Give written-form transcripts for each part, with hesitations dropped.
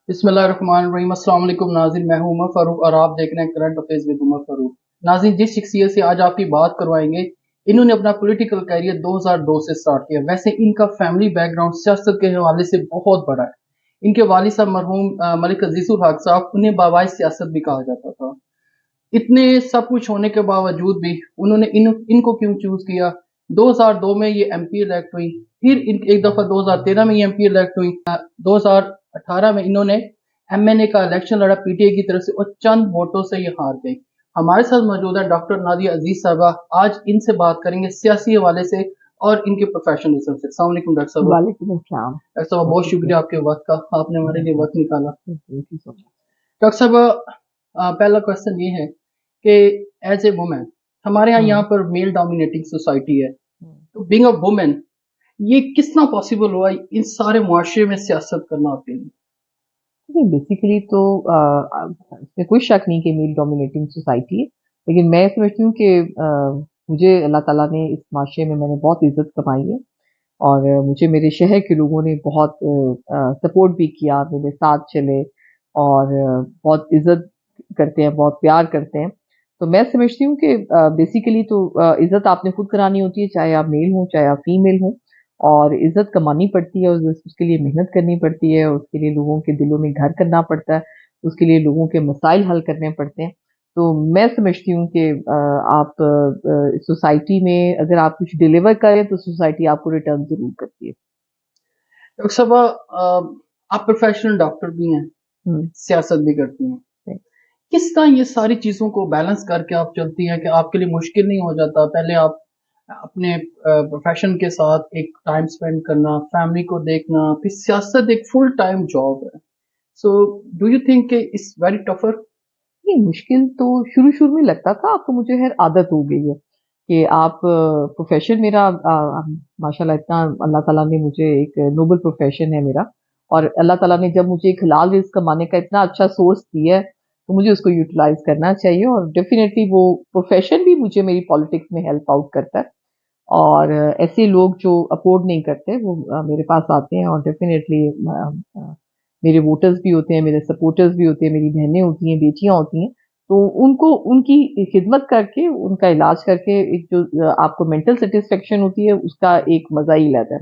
बिस्मिल्लाहिर्रहमानिर्रहीम। अस्सलाम वालेकुम नाज़रीन, मैं हूं उमर फारूक और आप देख रहे हैं current affairs with Umar Farooq. नाज़रीन, जिस शख्सियत से आज आपकी बात करवाएंगे, इन्होंने अपना पॉलिटिकल कैरियर 2002 से स्टार्ट किया। वैसे इनका फैमिली बैकग्राउंड सियासत के हवाले से बहुत बड़ा है। इनके वालिद साहब मरहूम मलिक अजीजुल हक साहब, उन्हें बाबाए सियासत भी कहा जाता था। इतने सब कुछ होने के बावजूद भी उन्होंने इनको क्यों चूज किया? 2002 में ये एमपी इलेक्ट हुई, फिर एक दफा 2013 में ये एमपी इलेक्ट हुई, 2018 में इन्होंने एमएनए का इलेक्शन लड़ा पीटीआई की तरफ से और चंद वोटों से ये हार गई। हमारे साथ मौजूद है डॉक्टर नादिया अजीज साहबा। आज इनसे बात करेंगे सियासी हवाले से और इनके प्रोफेशनलिज्म से। अस्सलाम वालेकुम डॉक्टर साहब। वालेकुम अस्सलाम। डॉक्टर साहब, बहुत शुक्रिया आपके वक्त का, आपने हमारे लिए वक्त निकाला। Thank you so much. Doctor साहब, पहला क्वेश्चन ये है कि एज ए वुमेन हमारे यहाँ पर मेल डोमिनेटिंग सोसाइटी है, तो बीइंग अ वुमेन ये कितना पॉसिबल हुआ इन सारे मुआशरे में सियासत करना आपके लिए? देखिए बेसिकली तो इसमें कोई शक नहीं कि मेल डोमिनेटिंग सोसाइटी है, लेकिन मैं समझती हूँ कि मुझे अल्लाह ताला ने इस माशरे में मैंने बहुत इज्जत कमाई है और मुझे मेरे शहर के लोगों ने बहुत सपोर्ट भी किया, मेरे साथ चले और बहुत इज्जत करते हैं, बहुत प्यार करते हैं। तो मैं समझती हूँ कि बेसिकली तो इज्जत आपने खुद करानी होती है, चाहे आप मेल हों चाहे आप फीमेल हों, और इज्जत कमानी पड़ती है, उसके लिए मेहनत करनी पड़ती है, उसके लिए लोगों के दिलों में घर करना पड़ता है, उसके लिए लोगों के मसाइल हल करने पड़ते हैं। तो मैं समझती हूँ कि आप सोसाइटी में अगर आप कुछ डिलीवर करें तो सोसाइटी आपको रिटर्न जरूर करती है। डॉक्टर साहब, आप प्रोफेशनल डॉक्टर भी हैं, सियासत भी करती हैं, Right. किस तरह ये सारी चीजों को बैलेंस करके आप चलती हैं कि आपके लिए मुश्किल नहीं हो जाता? पहले आप अपने प्रोफेशन के साथ एक टाइम स्पेंड करना, फैमिली को देखना, फिर सियासत एक फुल टाइम जॉब है। So do you think it's very tougher? नहीं, मुश्किल तो शुरू-शुरू में लगता था, अब तो मुझे खैर आदत हो गई है कि आप प्रोफ़ेशन मेरा माशाल्लाह इतना अल्लाह ताला ने मुझे एक नोबल प्रोफ़ेशन है मेरा, और अल्लाह ताला ने जब मुझे एक हलाल रिज़्क कमाने का इतना अच्छा सोर्स दिया है, तो मुझे उसको यूटिलाइज़ करना चाहिए, और डेफ़िनेटली वो प्रोफ़ेशन भी मुझे मेरी पॉलिटिक्स में हेल्प आउट करता है। और ऐसे लोग जो अफ़ोर्ड नहीं करते वो मेरे पास आते हैं, और डेफ़िनेटली मेरे वोटर्स भी होते हैं, मेरे सपोर्टर्स भी होते हैं, मेरी बहनें होती हैं, बेटियाँ होती हैं, तो उनको उनकी खिदमत करके, उनका इलाज करके एक जो आपको मेंटल सैटिस्फैक्शन होती है, उसका एक मज़ा ही अलग है।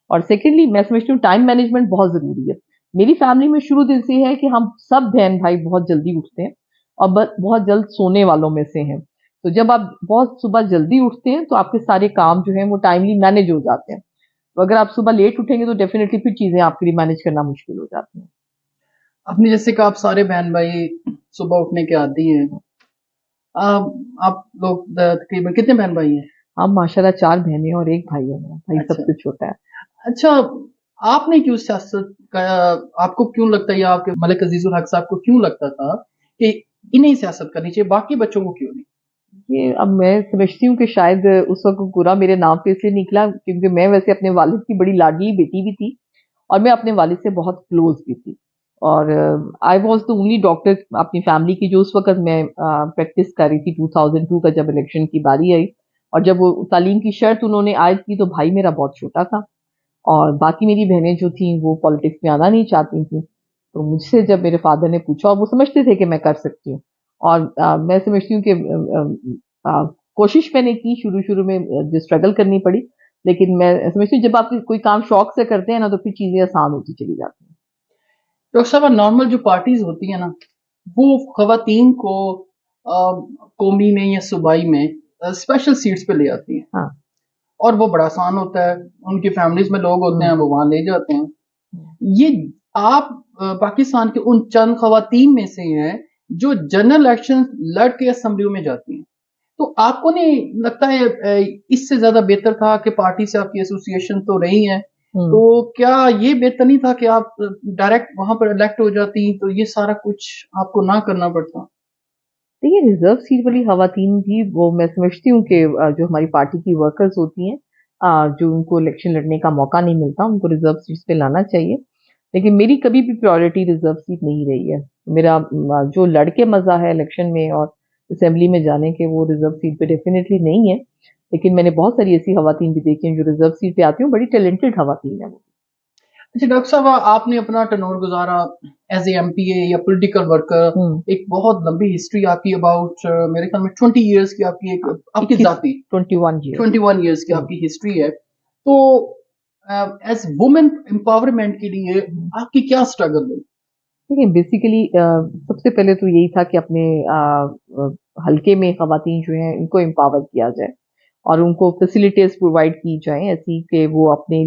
और सेकेंडली मैं समझती हूँ टाइम मैनेजमेंट बहुत ज़रूरी है। मेरी फैमिली में शुरू दिन से है कि हम सब बहन-भाई बहुत जल्दी उठते हैं और बहुत जल्द सोने वालों में से हैं। तो जब आप बहुत सुबह जल्दी उठते हैं, तो आपके सारे काम जो हैं वो टाइमली मैनेज हो जाते हैं। तो अगर आप सुबह लेट उठेंगे तो डेफ़िनेटली फिर चीज़ें आपके लिए मैनेज करना मुश्किल हो जाती हैं। आपने जैसे कहा आप सारे बहन भाई सुबह उठने के आदी हैं, आप लोग तकरीबन कितने बहन भाई हैं? हम माशाल्लाह 4 बहनें और 1 भाई है मेरा, भाई अच्छा सबसे छोटा है। अच्छा, आपने क्यों सियासत का, आपको क्यों लगता है या आपके मलिक अजीजुल हक साहब को क्यों लगता था कि इन्हें सियासत करनी चाहिए, बाकी बच्चों को क्यों नहीं? ये अब मैं समझती हूँ कि शायद उस वक़्त पूरा मेरे नाम पे इसलिए निकला क्योंकि मैं वैसे अपने वालिद की बड़ी लाडली बेटी भी थी, और मैं अपने वालिद से बहुत क्लोज़ भी थी। और I was the only doctor अपनी फैमिली की जो उस वक़्त मैं प्रैक्टिस कर रही थी। 2002 का जब इलेक्शन की बारी आई और जब वो तालीम की शर्त उन्होंने आयद की, तो भाई मेरा बहुत छोटा था और बाकी मेरी बहनें जो थीं वो पॉलिटिक्स में आना नहीं चाहती थीं। तो मुझसे जब मेरे फ़ादर ने पूछा, और वो समझते थे कि मैं कर सकती हूँ, और मैं समझती हूँ कि कोशिश मैंने की शुरू-शुरू में, जो स्ट्रगल करनी पड़ी, लेकिन मैं समझती हूँ जब आप कोई काम शौक से करते हैं ना, तो फिर चीज़ें आसान होती चली जाती हैं। डॉक्टर साहब, नॉर्मल जो पार्टीज होती है ना, वो खवातीन को कौमी में या सूबाई में स्पेशल सीट्स पे ले आती हैं, हाँ। और वो बड़ा आसान होता है, उनकी फैमिलीज में लोग होते हुँ, हैं, वो वहां ले जाते हैं। हुँ। ये आप पाकिस्तान के उन चंद खवातीन में से हैं जो जनरल इलेक्शन लड़ के असेंबलियों में जाती हैं, तो आपको नहीं लगता है इससे ज्यादा बेहतर था कि पार्टी से आपकी एसोसिएशन तो रही है, तो हुँ। क्या ये बेहतर नहीं था कि आप डायरेक्ट वहां पर इलेक्ट हो जाती, तो ये सारा कुछ आपको ना करना पड़ता? देखिए, रिज़र्व सीट वाली ख़वातीन भी वो मैं समझती हूँ कि जो हमारी पार्टी की वर्कर्स होती हैं, जो उनको इलेक्शन लड़ने का मौका नहीं मिलता, उनको रिज़र्व सीट्स पे लाना चाहिए। लेकिन मेरी कभी भी प्रायोरिटी रिज़र्व सीट नहीं रही है। मेरा जो लड़ के मज़ा है इलेक्शन में और असेंबली में जाने के, वो रिज़र्व सीट पे डेफ़िनिटली नहीं है। लेकिन मैंने बहुत सारी ऐसी ख़वातीन भी देखी हैं जो रिज़र्व सीट पे आती हैं, बड़ी टैलेंटेड ख़वातीन हैं वो। اچھا ڈاکٹر صاحب، آپ نے اپنا ٹرنور گزارا ایز اے ایم پی اے یا پولیٹیکل ورکر، ایک بہت لمبی ہسٹری آپ کی، اباؤٹ میرے خیال میں 20 ایئرس کی آپ کی ایک آپ کی ذاتی 21 ایئرس کی آپ کی ہسٹری ہے. تو ایز وومن امپاورمنٹ کے لیے آپ کی کیا اسٹرگل ہے؟ دیکھیں بیسیکلی سب سے پہلے تو یہی تھا کہ اپنے حلقے میں خواتین جو ہیں ان کو امپاور کیا جائے اور ان کو فیسلٹیز پرووائڈ کی جائیں ایسی کہ وہ اپنے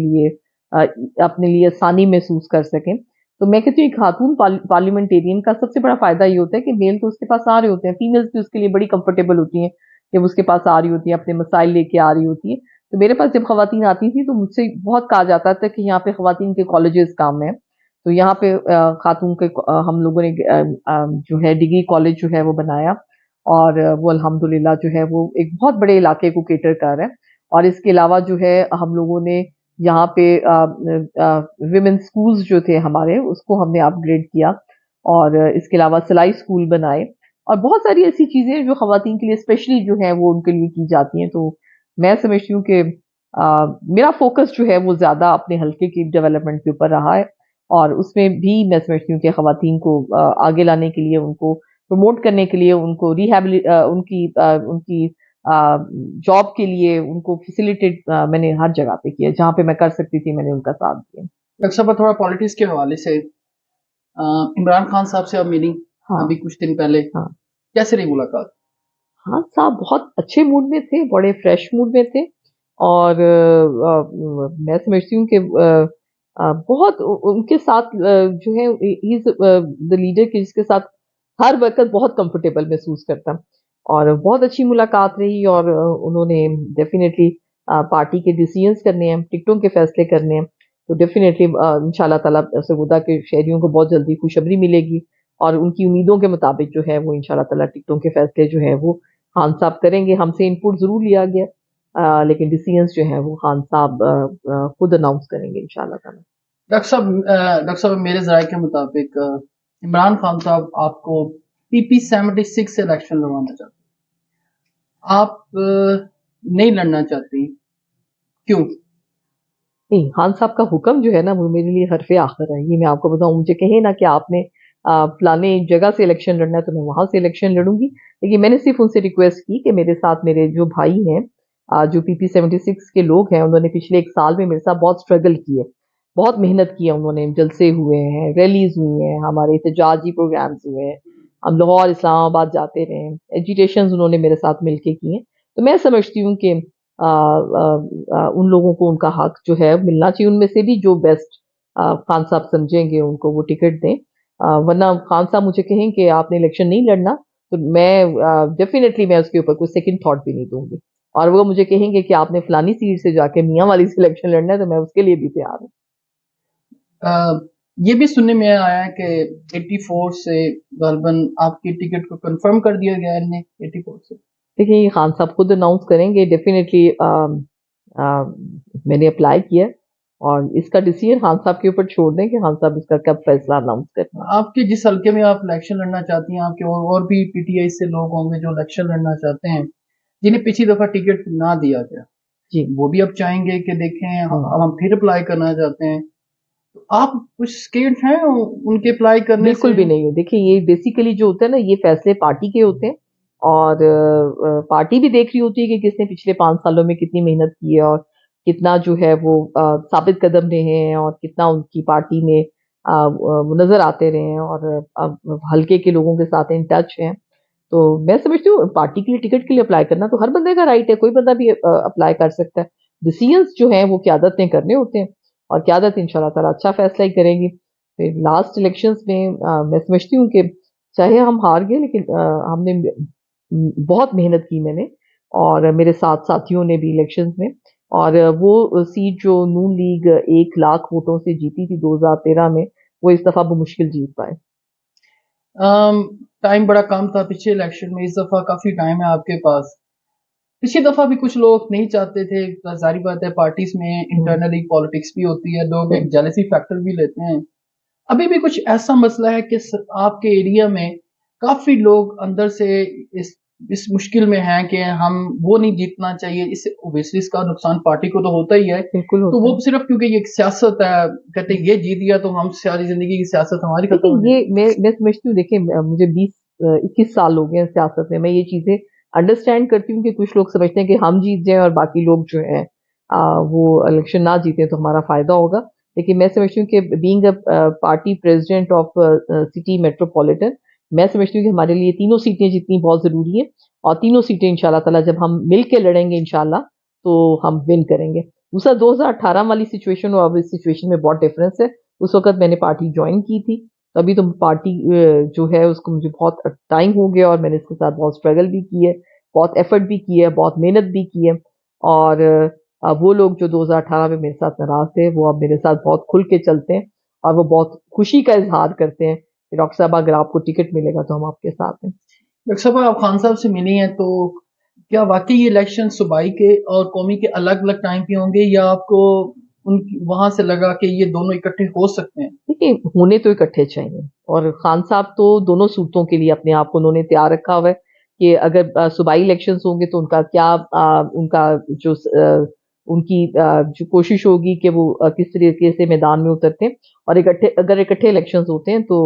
لیے آسانی محسوس کر سکیں. تو میں کہتی ہوں ایک خاتون پارلیمنٹیرین کا سب سے بڑا فائدہ یہ ہوتا ہے کہ میل تو اس کے پاس آ رہے ہوتے ہیں، فیمیلز بھی اس کے لیے بڑی کمفرٹیبل ہوتی ہیں کہ وہ اس کے پاس آ رہی ہوتی ہیں، اپنے مسائل لے کے آ رہی ہوتی ہیں. تو میرے پاس جب خواتین آتی تھی تو مجھ سے بہت کہا جاتا تھا کہ یہاں پہ خواتین کے کالجز کام ہیں. تو یہاں پہ خاتون کے ہم لوگوں نے جو ہے ڈگری کالج جو ہے وہ بنایا، اور وہ الحمدللہ جو ہے وہ ایک بہت بڑے علاقے کو کیٹر کر رہا ہے. اور اس کے علاوہ جو ہے ہم لوگوں نے یہاں پہ ویمن سکولز جو تھے ہمارے اس کو ہم نے اپ گریڈ کیا، اور اس کے علاوہ سلائی سکول بنائے، اور بہت ساری ایسی چیزیں جو خواتین کے لیے اسپیشلی جو ہے وہ ان کے لیے کی جاتی ہیں. تو میں سمجھتی ہوں کہ میرا فوکس جو ہے وہ زیادہ اپنے حلقے کی ڈیولپمنٹ کے اوپر رہا ہے، اور اس میں بھی میں سمجھتی ہوں کہ خواتین کو آگے لانے کے لیے، ان کو پروموٹ کرنے کے لیے، ان کو ان کی جاب کے لیے ان کو فیسیلیٹیٹ میں نے ہر جگہ پہ کیا، جہاں پہ میں کر سکتی تھی میں نے ان کا ساتھ دیا. ڈاکٹر صاحب تھوڑا پالیٹکس کے حوالے سے، عمران خان صاحب سے اب ملی ابھی کچھ دن پہلے، کیسے رہی ملاقات؟ خان صاحب بہت اچھے موڈ میں تھے، بڑے فریش موڈ میں تھے، اور میں سمجھتی ہوں کہ بہت ان کے ساتھ جو ہے دا لیڈر کے جس کے ساتھ ہر وقت بہت کمفرٹیبل محسوس کرتا، اور بہت اچھی ملاقات رہی. اور انہوں نے ڈیفینیٹلی پارٹی کے ڈیسیژنز کرنے ہیں، ٹکٹوں کے فیصلے کرنے ہیں، تو ڈیفینیٹلی انشاءاللہ تعالیٰ سرگودا کے شہریوں کو بہت جلدی خوشخبری ملے گی، اور ان کی امیدوں کے مطابق جو ہے وہ انشاءاللہ تعالیٰ ٹکٹوں کے فیصلے جو ہے وہ خان صاحب کریں گے. ہم سے ان پٹ ضرور لیا گیا، لیکن ڈیسیژنز جو ہیں وہ خان صاحب خود اناؤنس کریں گے انشاءاللہ تعالیٰ. ڈاکٹر صاحب میرے ذرائع کے مطابق عمران خان صاحب آپ کو PP 76 سے الیکشن لڑوانا چاہتے ہیں، آپ نہیں لڑنا چاہتی، کیوں؟ نہیں، خان صاحب کا حکم جو ہے نا وہ میرے لیے حرف آخر ہے. یہ میں آپ کو بتاؤں، مجھے کہیں نا کہ آپ نے فلانے جگہ سے الیکشن لڑنا ہے تو میں وہاں سے الیکشن لڑوں گی، لیکن میں نے صرف ان سے ریکویسٹ کی کہ میرے ساتھ میرے جو بھائی ہیں جو PP 76 کے لوگ ہیں، انہوں نے پچھلے 1 سال میں میرے ساتھ بہت اسٹرگل کی ہے، بہت محنت کی ہے. انہوں نے جلسے ہوئے ہیں، ریلیز ہوئی ہیں، ہمارے احتجاجی پروگرامز ہوئے ہیں، ہم لاہور اسلام آباد جاتے رہے ہیں، ایجیٹیشنز انہوں نے میرے ساتھ مل کے کی ہیں. تو میں سمجھتی ہوں کہ ان لوگوں کو ان کا حق جو ہے ملنا چاہیے، ان میں سے بھی جو بیسٹ خان صاحب سمجھیں گے ان کو وہ ٹکٹ دیں. ورنہ خان صاحب مجھے کہیں کہ آپ نے الیکشن نہیں لڑنا تو میں ڈیفینیٹلی میں اس کے اوپر کوئی سیکنڈ تھاٹ بھی نہیں دوں گی، اور وہ مجھے کہیں گے کہ آپ نے فلانی سیٹ سے جا کے میاں والی سے الیکشن لڑنا ہے تو میں اس کے لیے بھی تیار ہوں. یہ بھی سننے میں آیا ہے کہ 84 سے غالباً آپ کی ٹکٹ کو کنفرم کر دیا گیا ہے 84 سے. دیکھیں یہ خان صاحب خود اناؤنس کریں گے. ڈیفینیٹلی میں نے اپلائی کیا، اور اس کا ڈیسیژن خان صاحب کے اوپر چھوڑ دیں کہ خان صاحب اس کا کب فیصلہ اناؤنس کریں. آپ کے جس حلقے میں آپ الیکشن لڑنا چاہتی ہیں، آپ کے اور بھی PTI سے لوگ ہوں گے جو الیکشن لڑنا چاہتے ہیں، جنہیں پچھلی دفعہ ٹکٹ نہ دیا گیا، جی وہ بھی اب چاہیں گے کہ دیکھیں اب ہم پھر اپلائی کرنا چاہتے ہیں. آپ کچھ اسکیٹ ہیں ان کے اپلائی کرنے سے؟ بالکل بھی نہیں ہو. دیکھیں یہ بیسیکلی جو ہوتا ہے نا یہ فیصلے پارٹی کے ہوتے ہیں، اور پارٹی بھی دیکھ رہی ہوتی ہے کہ کس نے پچھلے 5 سالوں میں کتنی محنت کی ہے، اور کتنا جو ہے وہ ثابت قدم رہے ہیں، اور کتنا ان کی پارٹی میں نظر آتے رہے ہیں، اور حلقے کے لوگوں کے ساتھ ان ٹچ ہیں. تو میں سمجھتی ہوں پارٹی کے لیے ٹکٹ کے لیے اپلائی کرنا تو ہر بندے کا رائٹ ہے، کوئی بندہ بھی اپلائی کر سکتا ہے. ڈیسیژنز جو ہیں وہ قیادت نے کرنے ہوتے ہیں، اور قیادت انشاءاللہ تعالیٰ اچھا فیصلہ ہی کرے گی. پھر لاسٹ الیکشنز میں میں سمجھتی ہوں کہ چاہے ہم ہار گئے لیکن ہم نے بہت محنت کی، میں نے اور میرے ساتھ ساتھیوں نے بھی الیکشنز میں، اور وہ سیٹ جو نون لیگ 1 لاکھ ووٹوں سے جیتی تھی 2013 میں، وہ اس دفعہ بمشکل جیت پائے. ٹائم بڑا کم تھا پچھلے الیکشن میں، اس دفعہ کافی ٹائم ہے آپ کے پاس. پچھلی دفعہ بھی کچھ لوگ نہیں چاہتے تھے، ظاہری بات ہے پارٹیز میں انٹرنلی پالیٹکس بھی ہوتی ہے، لوگ ایک جیلسی فیکٹر بھی لیتے ہیں. ابھی بھی کچھ ایسا مسئلہ ہے کہ آپ کے ایریا میں کافی لوگ اندر سے اس اس مشکل میں ہیں کہ ہم وہ نہیں جیتنا چاہیے، اس سے اوبیسلی اس کا نقصان پارٹی کو تو ہوتا ہی ہے، بالکل تو ہوتا وہ ہے. صرف کیونکہ یہ ایک سیاست ہے، کہتے ہیں یہ جیت گیا تو ہم ساری زندگی کی سیاست ہماری ختم دیکھیں ہو جائے یہ میں سمجھتی ہوں، دیکھیں مجھے 21 سال ہو گئے ہیں سیاست میں یہ چیزیں انڈرسٹینڈ کرتی ہوں کہ کچھ لوگ سمجھتے ہیں کہ ہم جیت جائیں اور باقی لوگ جو ہیں وہ الیکشن نہ جیتے تو ہمارا فائدہ ہوگا. لیکن میں سمجھتی ہوں کہ being a party president of city metropolitan, میں سمجھتی ہوں کہ ہمارے لیے تینوں سیٹیں جتنی بہت ضروری ہیں، اور تینوں سیٹیں انشاءاللہ تعالیٰ جب ہم مل کے لڑیں گے انشاءاللہ تو ہم ون کریں گے. دوسرا 2018 والی سچویشن اور اب اس سچویشن میں بہت ڈفرینس ہے. اس وقت میں نے پارٹی جوائن کی تھی، ابھی تو پارٹی جو ہے اس کو مجھے بہت ٹائم ہو گیا، اور میں نے اس کے ساتھ بہت اسٹرگل بھی کی ہے، بہت ایفرٹ بھی کی ہے، بہت محنت بھی کی ہے. اور وہ لوگ جو 2018 میں میرے ساتھ ناراض تھے وہ اب میرے ساتھ بہت کھل کے چلتے ہیں، اور وہ بہت خوشی کا اظہار کرتے ہیں کہ ڈاکٹر صاحب اگر آپ کو ٹکٹ ملے گا تو ہم آپ کے ساتھ ہیں. ڈاکٹر صاحب آپ خان صاحب سے ملی ہیں، تو کیا واقعی یہ الیکشن صوبائی کے اور قومی کے الگ الگ ٹائم پہ ہوں گے، یا آپ کو وہاں سے لگا کہ یہ دونوں اکٹھے ہو سکتے ہیں؟ دیکھیے ہونے تو اکٹھے چاہیے، اور خان صاحب تو دونوں صورتوں کے لیے اپنے آپ کو انہوں نے تیار رکھا ہوا ہے کہ اگر صوبائی الیکشنز ہوں گے تو ان کا کیا ان کا جو ان کی جو کوشش ہوگی کہ وہ کس طریقے سے میدان میں اترتے ہیں، اور اگر اکٹھے الیکشنز ہوتے ہیں تو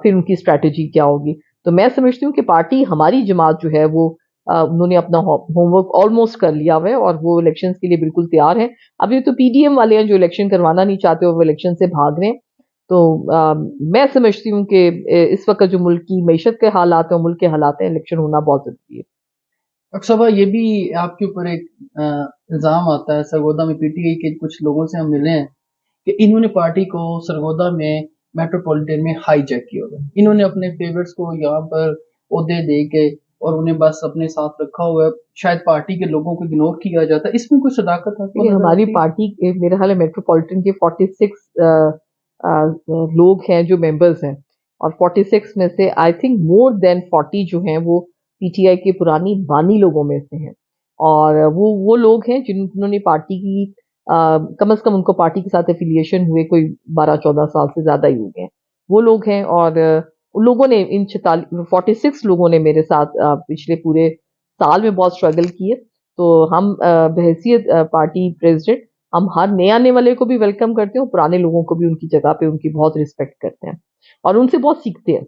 پھر ان کی اسٹریٹجی کیا ہوگی. تو میں سمجھتی ہوں کہ پارٹی ہماری جماعت جو ہے وہ انہوں نے اپنا ہوم ورک آلموسٹ کر لیا ہوا ہے، اور وہ الیکشنز کے لیے بالکل تیار ہیں. ابھی تو پی ڈی ایم والے ہیں جو الیکشن کروانا نہیں چاہتے اور وہ الیکشن سے بھاگ رہے ہیں. تو میں سمجھتی ہوں کہ اس وقت جو ملک کی معیشت کے حالات ہیں اور ملک کے حالات ہیں، الیکشن ہونا بہت ضروری ہے. ڈاکٹر صاحب یہ بھی آپ کے اوپر ایک الزام آتا ہے، سرگودا میں پی ٹی آئی کے کچھ لوگوں سے ہم ملے ہیں کہ انہوں نے پارٹی کو سرگودا میں میٹروپولیٹن میں ہائی جیک کیا ہوا ہے، انہوں نے اپنے فیورٹس کو یہاں پر عہدے دے کے اور انہیں بس اپنے ساتھ رکھا ہوا ہے، شاید پارٹی کے لوگوں کو اگنور کیا جاتا ہے، اس میں کوئی صداقت آپ کو نظر ہماری آتی ہے؟ پارٹی میرے خیال ہے میٹروپولیٹن کے 46 لوگ ہیں جو ممبرز ہیں، اور 46 میں سے آئی تھنک مور دین 40 جو ہیں وہ پی ٹی آئی کے پرانی بانی لوگوں میں سے ہیں. اور وہ لوگ ہیں جنہوں نے پارٹی کی کم از کم ان کو پارٹی کے ساتھ ایفیلیشن ہوئے کوئی 12-14 سال سے زیادہ ہی ہو گئے ہیں وہ لوگ ہیں. اور ان لوگوں نے ان 46 لوگوں نے میرے ساتھ پچھلے پورے سال میں بہت اسٹرگل کی ہے. تو ہم بحیثیت پارٹی پریزیڈنٹ ہم ہر نئے آنے والے کو بھی ویلکم کرتے ہیں، اور پرانے لوگوں کو بھی ان کی جگہ پہ ان کی بہت رسپیکٹ کرتے ہیں اور ان سے بہت سیکھتے ہیں.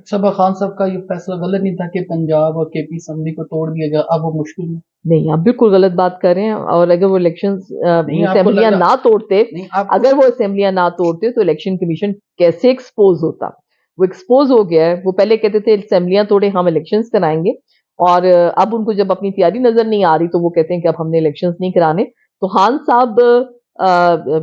صبا خان صاحب کا یہ فیصلہ غلط نہیں تھا کہ پنجاب اور کے پی اسمبلی کو توڑ دیا گیا، اب وہ مشکل میں نہیں، آپ بالکل غلط بات کر رہے ہیں. اور اگر وہ الیکشنز نہیں، آپ کو اسمبلیاں لگا نہ توڑتے، نہیں آپ کو اگر وہ اسمبلیاں نہ توڑتے تو الیکشن کمیشن کیسے ایکسپوز ہوتا؟ وہ ایکسپوز ہو گیا ہے. وہ پہلے کہتے تھے اسمبلیاں توڑے ہم الیکشنز کرائیں گے، اور اب ان کو جب اپنی تیاری نظر نہیں آ رہی تو وہ کہتے ہیں کہ اب ہم نے الیکشنز نہیں کرانے. تو خان صاحب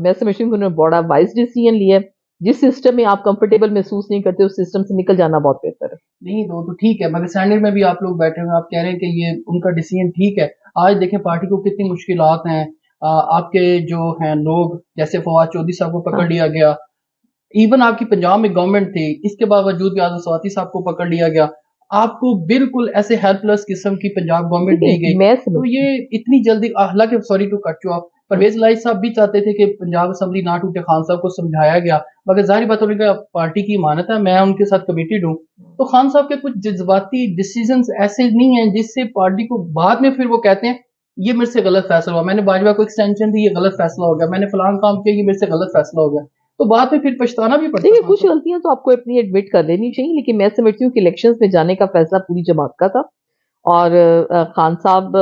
میں سمجھتی ہوں کہ انہوں نے بڑا وائز ڈیسیژن لیا ہے. جس سسٹم میں آپ کمفرٹیبل محسوس نہیں کرتے اس سسٹم سے نکل جانا بہت بہتر ہے. نہیں، تو ٹھیک ہے، مگر سینیٹ میں بھی آپ لوگ بیٹھے ہوئے آپ کہہ رہے ہیں کہ یہ ان کا ڈیسیژن ٹھیک ہے. آج دیکھیں پارٹی کو کتنی مشکلات ہیں، آپ کے جو ہیں لوگ جیسے فواد چودھری صاحب کو پکڑ لیا گیا، ایون آپ کی پنجاب میں گورنمنٹ تھی اس کے باوجود بھی آزم سواتی صاحب کو پکڑ لیا گیا، آپ کو بالکل ایسے ہیلپ لیس قسم کی پنجاب گورنمنٹ دی گئی. میں تو سمجھتی یہ اتنی جلدی حالانکہ sorry to cut you off, Pervaiz Elahi صاحب بھی چاہتے تھے کہ پنجاب اسمبلی نہ ٹوٹے، خان صاحب کو سمجھایا گیا، مگر ظاہری بات ہونے کا پارٹی کی امانت ہے، میں ان کے ساتھ کمیٹیڈ ہوں. تو خان صاحب کے کچھ جذباتی ڈیسیژنز ایسے نہیں ہیں جس سے پارٹی کو بعد میں پھر وہ کہتے ہیں یہ میرے سے غلط فیصلہ ہوا، میں نے باجوہ کو ایکسٹینشن دی یہ غلط فیصلہ ہو گیا، میں نے فلاں کام کیا یہ میرے سے غلط فیصلہ ہو گیا، تو بعد میں پھر پچھتانا بھی پڑتا دیکھیے ہے. کچھ غلطیاں تو آپ کو اپنی ایڈمٹ کر لینی چاہیے، لیکن میں سمجھتی ہوں کہ الیکشنز میں جانے کا فیصلہ پوری جماعت کا تھا. اور خان صاحب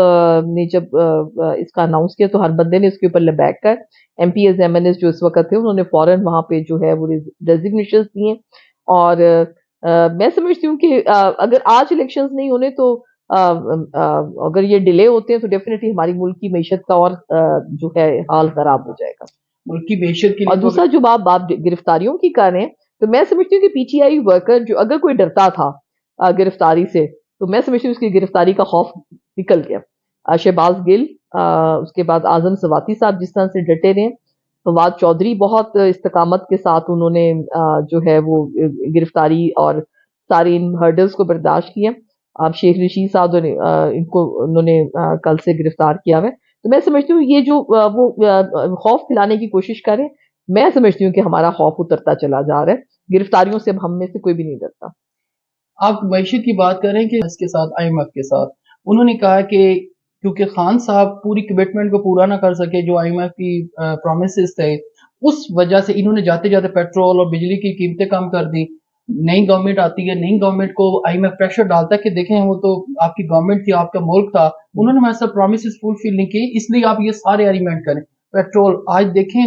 نے جب اس کا اناؤنس کیا تو ہر بندے نے اس کے اوپر لبیک کر M P As M N As جو اس وقت تھے انہوں نے فوراً وہاں پہ جو ہے وہ ڈیزگنیشنز دیے. اور میں سمجھتی ہوں کہ اگر آج الیکشنز نہیں ہونے تو اگر یہ ڈیلے ہوتے ہیں تو ڈیفینیٹلی ہماری ملک کی معیشت کا اور جو ہے حال خراب ہو جائے گا. ملک کی معیشت کے اور لیے دوسرا جو آپ گرفتاریوں کی کر رہے ہیں تو میں سمجھتی ہوں کہ پی ٹی آئی ورکر جو اگر کوئی ڈرتا تھا گرفتاری سے تو میں سمجھتی ہوں اس کی گرفتاری کا خوف نکل گیا. شہباز گل، اس کے بعد اعظم سواتی صاحب جس طرح سے ڈٹے رہے، فواد چودھری بہت استقامت کے ساتھ انہوں نے جو ہے وہ گرفتاری اور سارے ان ہرڈلز کو برداشت کیا. اب شیخ رشید صاحب ان کو انہوں نے کل سے گرفتار کیا ہے. تو میں سمجھتی ہوں یہ جو وہ خوف پھیلانے کی کوشش کریں، میں سمجھتی ہوں کہ ہمارا خوف اترتا چلا جا رہا ہے. گرفتاریوں سے ہم میں سے کوئی بھی نہیں ڈرتا. آپ मैशत की बात करें कि इसके साथ IMF के साथ उन्होंने कहा कि क्योंकि खान साहब पूरी कमिटमेंट को पूरा ना कर सके जो IMF की प्रोमिसेस थे, उस वजह से इन्होंने जाते जाते पेट्रोल और बिजली की कीमतें कम कर दी। नई गवर्नमेंट आती है, नई गवर्नमेंट को IMF प्रेशर डालता है कि देखें वो तो आपकी गवर्नमेंट थी, आपका मुल्क था, उन्होंने हमारे साथ प्रोमिसेस फुलफिल नहीं किए, इसलिए आप ये सारे एलिमेंट करें। पेट्रोल आज देखें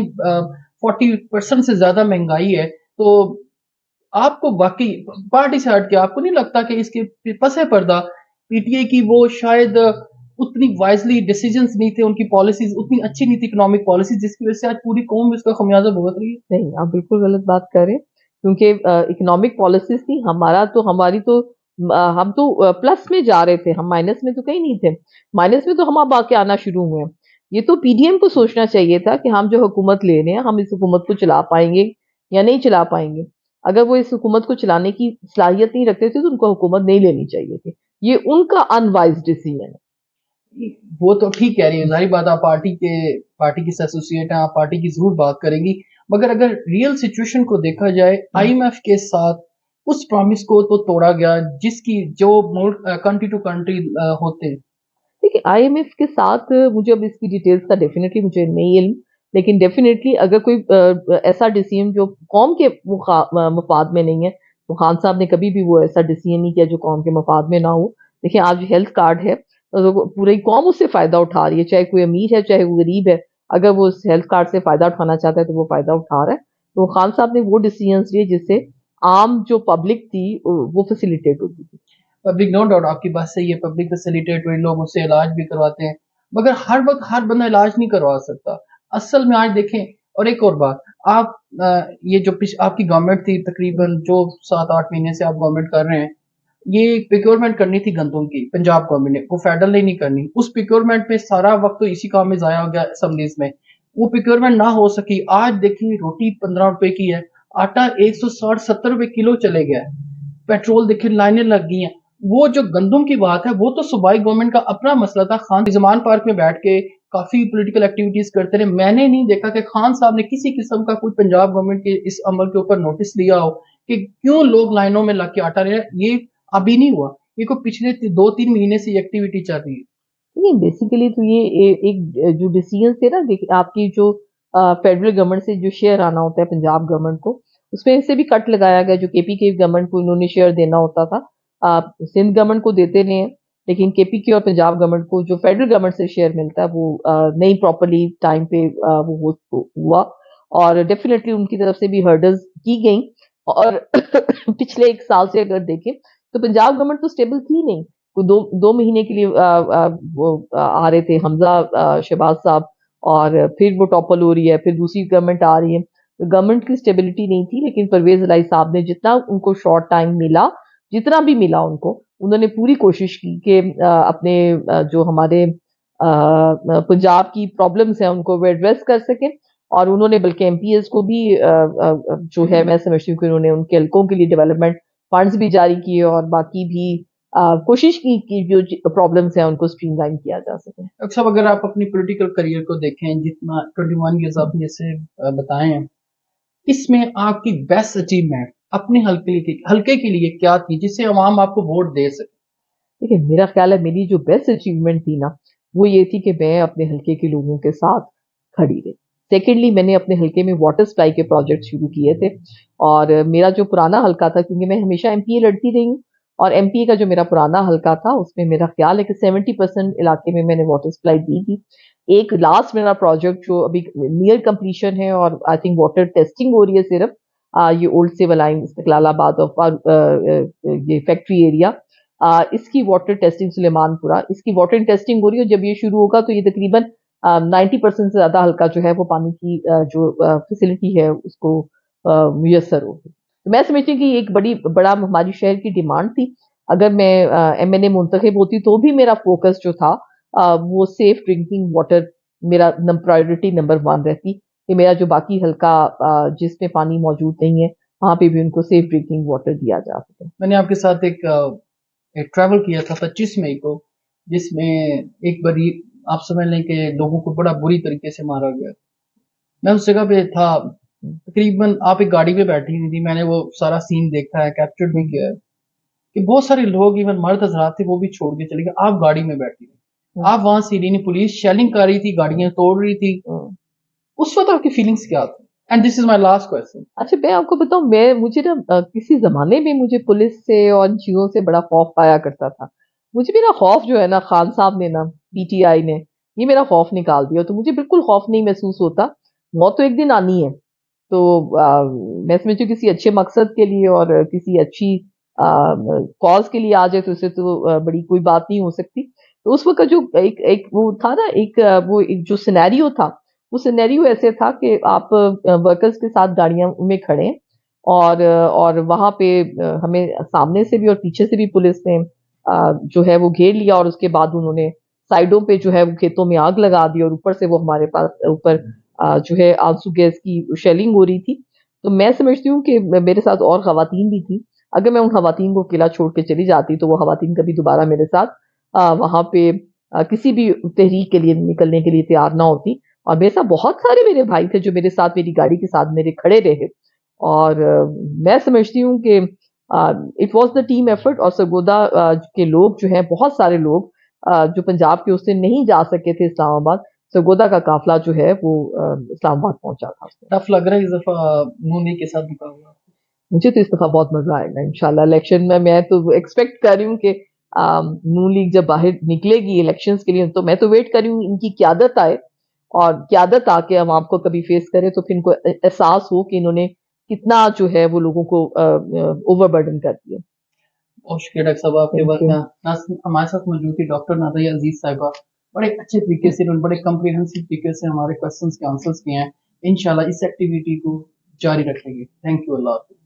40% से ज्यादा महंगाई है, तो आपको बाकी पार्टी से हट के आपको नहीं लगता कि इसके पसे पर्दा PTI की वो शायद उतनी वाइजली डिसीजंस नहीं थे, उनकी पॉलिसीज उतनी अच्छी नहीं थी, इकोनॉमिक पॉलिसी, जिसकी वजह से आज पूरी कौम इसका खमियाजा भुगत रही है? नहीं, आप बिल्कुल गलत बात कर रहे हैं, क्योंकि इकोनॉमिक पॉलिसीज थी हम तो प्लस में जा रहे थे, हम माइनस में तो कहीं नहीं थे। माइनस में तो हम अब आके आना शुरू हुए हैं। ये तो PDM को सोचना चाहिए था कि हम जो हुकूमत ले रहे हैं, हम इस हुकूमत को चला पाएंगे या नहीं चला पाएंगे। अगर वो इस हुकूमत को चलाने की सलाहियत नहीं रखते थे तो उनको हुकूमत नहीं लेनी चाहिए थी। ये उनका अनवाइज डिसीजन है। वो तो ठीक कह रही है, जाहिर बात, आप पार्टी की एसोसिएट हैं, आप पार्टी की जरूर बात करेंगी, मगर अगर रियल सिचुएशन को देखा जाए, IMF के साथ उस प्रॉमिस को तो तोड़ा गया जिसकी जो कंट्री टू कंट्री होते हैं। देखिए, IMF के साथ मुझे अब इसकी डिटेल्स का डेफिनेटली मुझे नहीं इल्म, लेकिन डेफिनेटली अगर कोई ऐसा डिसीजन जो कौम के मफाद में नहीं है, तो खान साहब ने कभी भी वो ऐसा डिसीजन नहीं किया जो कौम के मफाद में ना हो। देखिए, आज हेल्थ कार्ड है, तो पूरी कौम उससे फायदा उठा रही है, चाहे कोई अमीर है चाहे वो गरीब है। अगर वो उस हेल्थ कार्ड से फायदा उठाना चाहता है तो वो फायदा उठा रहा है। तो खान साहब ने वो डिसीजन लिए जिससे आम जो पब्लिक थी वो फैसिलिटेट होती थी। पब्लिक, नो डाउट आपकी बात सही है, पब्लिक फैसिलिटेट हुई, लोग उससे इलाज भी करवाते हैं, मगर हर वक्त हर बंदा इलाज नहीं करवा सकता असल में। आज देखें, और एक और बात, आप ये जो आपकी गवर्नमेंट थी, तकरीबन जो 7-8 महीने से आप गवर्नमेंट कर रहे हैं, ये प्रिक्योरमेंट करनी थी गंदम की, पंजाब गवर्नमेंट ने, वो फेडरल ने नहीं करनी। उस प्रिक्योरमेंट में सारा वक्त तो इसी काम में जाया हो गया असम्बलीज में, वो प्रिक्योरमेंट ना हो सकी। आज देखिए, रोटी 15 रुपए की है, आटा 160-70 रुपए किलो चले गया है, पेट्रोल देखिए लाइनें लग गई हैं। वो जो गंदम की बात है, वो तो सूबाई गवर्नमेंट का अपना मसला था। खान जमान पार्क में बैठ के काफी पॉलिटिकल एक्टिविटीज करते रहे, मैंने नहीं देखा कि खान साहब ने किसी किस्म का कोई पंजाब गवर्नमेंट के इस अमल के ऊपर नोटिस लिया हो कि क्यों लोग लाइनों में लग के आटा रहे हैं। ये अभी नहीं हुआ, ये को पिछले 2-3 महीने से एक्टिविटी चल रही है। नहीं, बेसिकली तो ये एक जो डिसीजन थे ना, देखिए आपकी जो फेडरल गवर्नमेंट से जो शेयर आना होता है पंजाब गवर्नमेंट को, उसमें से भी कट लगाया गया। जो KPK गवर्नमेंट को इन्होंने शेयर देना होता था, सिंध गवर्नमेंट को देते नहीं है, लेकिन KPK और पंजाब गवर्नमेंट को जो फेडरल गवर्नमेंट से शेयर मिलता है वो नहीं प्रॉपरली टाइम पे वो हुआ, और डेफिनेटली उनकी तरफ से भी हर्डल्स की गई। और पिछले 1 साल से अगर देखें तो पंजाब गवर्नमेंट तो स्टेबल थी नहीं। वो दो महीने के लिए वो आ रहे थे हमजा शहबाज साहब, और फिर वो टॉपल हो रही है, फिर दूसरी गवर्नमेंट आ रही है। तो गवर्नमेंट की स्टेबिलिटी नहीं थी, लेकिन परवेज इलाही साहब ने जितना उनको शॉर्ट टाइम मिला, जितना भी मिला उनको, उन्होंने पूरी कोशिश की कि अपने जो हमारे पंजाब की प्रॉब्लम्स हैं उनको वो एड्रेस कर सके। और उन्होंने बल्कि MPs को भी जो है, मैं समझती हूँ कि उन्होंने उनके हल्कों के लिए डेवलपमेंट फंड्स भी जारी किए, और बाकी भी कोशिश की कि जो प्रॉब्लम्स हैं उनको स्ट्रीमलाइन किया जा सके। डॉक्टर साहब, अगर आप अपनी पॉलिटिकल करियर को देखें, जितना 21 ईयर्स आपने जैसे बताए हैं, इसमें आपकी बेस्ट अचीवमेंट अपने हल्के के लिए क्या थी जिससे अवाम आपको वोट दे सके? देखिए, मेरा ख्याल है मेरी जो बेस्ट अचीवमेंट थी ना, वो ये थी कि मैं अपने हल्के के लोगों के साथ खड़ी रही। सेकेंडली, मैंने अपने हल्के में वाटर सप्लाई के प्रोजेक्ट शुरू किए थे, और मेरा जो पुराना हल्का था, क्योंकि मैं हमेशा MPA लड़ती रही हूँ, और MPA का जो मेरा पुराना हल्का था उसमें मेरा ख्याल है कि 70% इलाके में मैंने वाटर सप्लाई दी थी। एक लास्ट मेरा प्रोजेक्ट जो अभी नियर कंप्लीशन है, और आई थिंक वाटर टेस्टिंग हो रही है सिर्फ, ये ओल्ड सिविल लाइन इस्तिकलालाबाद ऑफ ये फैक्ट्री एरिया, इसकी वाटर टेस्टिंग सुलेमानपुरा, इसकी वाटर टेस्टिंग हो रही है। जब ये शुरू होगा तो ये तकरीबन 90% से ज्यादा हल्का जो है वो पानी की जो फैसिलिटी है उसको मुयसर होगी। तो मैं समझती हूँ कि एक बड़ा हमारी शहर की डिमांड थी। अगर मैं MNA मुंतखब होती तो भी मेरा फोकस जो था वो सेफ ड्रिंकिंग वाटर मेरा प्रायोरिटी नंबर 1 रहती, कि मेरा जो बाकी हल्का जिसमें पानी मौजूद नहीं है वहां पे भी उनको सेफ ड्रिंकिंग वाटर दिया जा सके। मैंने आपके साथ एक ट्रैवल किया था 25 मई को, जिसमें एक बारी आप समझ लें कि लोगों को बड़ा बुरी तरीके से मारा गया। मैं उस जगह पे था, तकरीबन आप एक गाड़ी पे बैठी हुई थी, मैंने वो सारा सीन देखा है, कैप्चर भी किया है। कि बहुत सारे लोग इवन मर्द हजरात थे वो भी छोड़ के चले गए, आप गाड़ी में बैठी रही, आप वहां सीरीनी पुलिस शेलिंग कर रही थी, गाड़ियां तोड़ रही थी, उस वक्त आपकी फीलिंग्स क्या थी? And this is my last question. अच्छा मैं आपको बताऊं, मुझे ना किसी जमाने में मुझे पुलिस से और इन चीजों से बड़ा खौफ आया करता था। मुझे मेरा खौफ जो है ना, खान साहब ने ना, पीटीआई ने, ये मेरा खौफ निकाल दिया, तो मुझे बिल्कुल खौफ नहीं महसूस होता। मौत तो एक दिन आनी है, तो मैं समझती हूँ किसी अच्छे मकसद के लिए और किसी अच्छी कॉज के लिए आ जाए तो उससे तो बड़ी कोई बात नहीं हो सकती। तो उस वक्त जो एक एक वो था ना, वो एक जो सिनेरियो था, वो सिनेरियो ऐसे था कि आप वर्कर्स के साथ गाड़ियां में खड़े हैं, और वहां पे हमें सामने से भी और पीछे से भी पुलिस ने जो है वो घेर लिया, और उसके बाद उन्होंने साइडों पे जो है वो खेतों में आग लगा दी, और ऊपर से वो हमारे पास ऊपर जो है आंसू गैस की शेलिंग हो रही थी। तो मैं समझती हूँ कि मेरे साथ और खवातीन भी थी। अगर मैं उन खवातीन को किला छोड़ के चली जाती तो वो खवातीन कभी दोबारा मेरे साथ वहां पे किसी भी तहरीक के लिए निकलने के लिए तैयार ना होती। और मेरे साथ बहुत सारे मेरे भाई थे जो मेरे साथ मेरी गाड़ी के साथ मेरे खड़े रहे। और मैं समझती हूँ कि it was the team effort. और सरगोदा के लोग जो हैं, बहुत सारे लोग जो पंजाब के उससे नहीं जा सके थे इस्लामाबाद, सरगोदा का काफिला जो है वो इस्लामाबाद पहुंचा था उसमें। टफ लग रहा है इस दफा नून लीग के साथ मुकाबला? मुझे तो इस दफा बहुत मजा आएगा इंशाल्लाह इलेक्शन में। मैं तो एक्सपेक्ट कर रही हूँ कि नून लीग जब बाहर निकलेगी इलेक्शंस के लिए, तो मैं तो वेट कर रही हूँ इनकी क्यादत आए, और क्यादत आके हम आपको कभी फेस करे तो फिर इनको एहसास हो कि इन्होंने कितना जो है वो लोगों को ओवरबर्डन कर दिया। बहुत शुक्रिया डॉक्टर साहब आपके बात। हमारे साथ मौजूद थी डॉक्टर नादिया अजीज साहिबा। बड़े अच्छे तरीके से उन्होंने बड़े कम्प्रिहेंसिव तरीके से हमारे क्वेश्चंस के आंसर्स किए हैं। इंशाल्लाह इस एक्टिविटी को जारी रखेंगे। थैंक यू, अल्लाह हाफिज़।